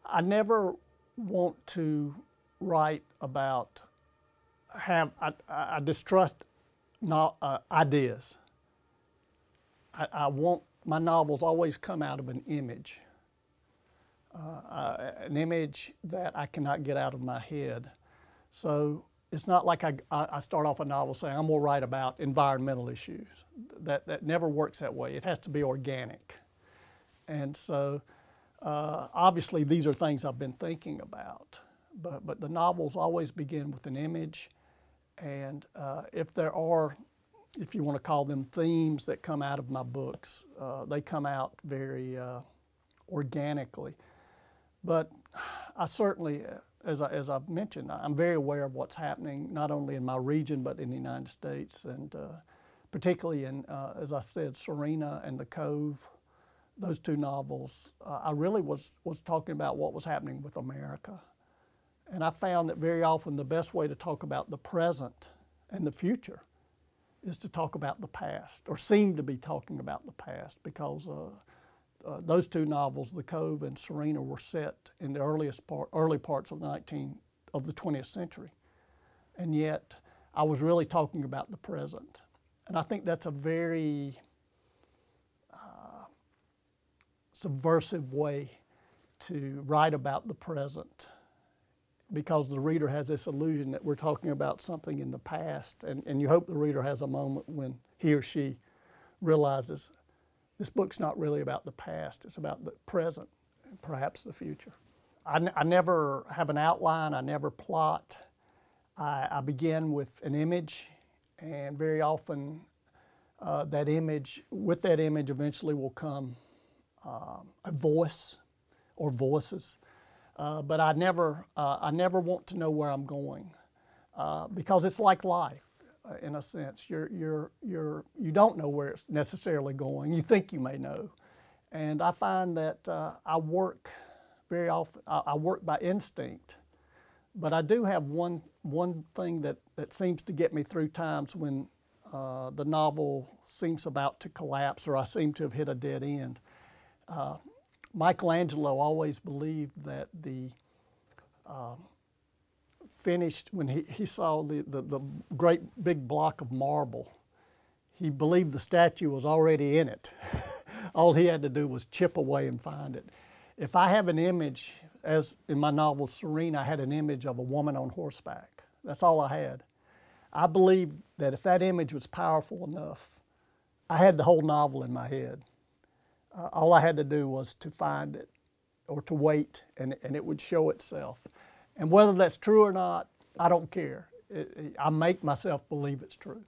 I never want to write about, I distrust ideas. I want my novels always come out of an image that I cannot get out of my head. So it's not like I start off a novel saying I'm going to write about environmental issues. That never works that way. It has to be organic. And so obviously these are things I've been thinking about, but the novels always begin with an image, and if there are, if you want to call them themes that come out of my books, they come out very organically. But I certainly, as I've mentioned, I'm very aware of what's happening, not only in my region, but in the United States, and particularly in, as I said, Serena and The Cove, those two novels. I really was talking about what was happening with America. And I found that very often the best way to talk about the present and the future is to talk about the past, or seem to be talking about the past, because those two novels, The Cove and Serena, were set in the early parts of the 20th century. And yet I was really talking about the present. And I think that's a very subversive way to write about the present, because the reader has this illusion that we're talking about something in the past, and you hope the reader has a moment when he or she realizes this book's not really about the past, it's about the present and perhaps the future. I never have an outline, I never plot. I begin with an image, and very often with that image eventually will come a voice or voices. But I never want to know where I'm going, because it's like life, in a sense. You don't know where it's necessarily going. You think you may know, and I find that I work very often. I work by instinct, but I do have one thing that seems to get me through times when the novel seems about to collapse, or I seem to have hit a dead end. Michelangelo always believed that the when he saw the great big block of marble, he believed the statue was already in it. All he had to do was chip away and find it. If I have an image, as in my novel Serena, I had an image of a woman on horseback. That's all I had. I believed that if that image was powerful enough, I had the whole novel in my head. All I had to do was to find it, or to wait, and it would show itself. And whether that's true or not, I don't care. I make myself believe it's true.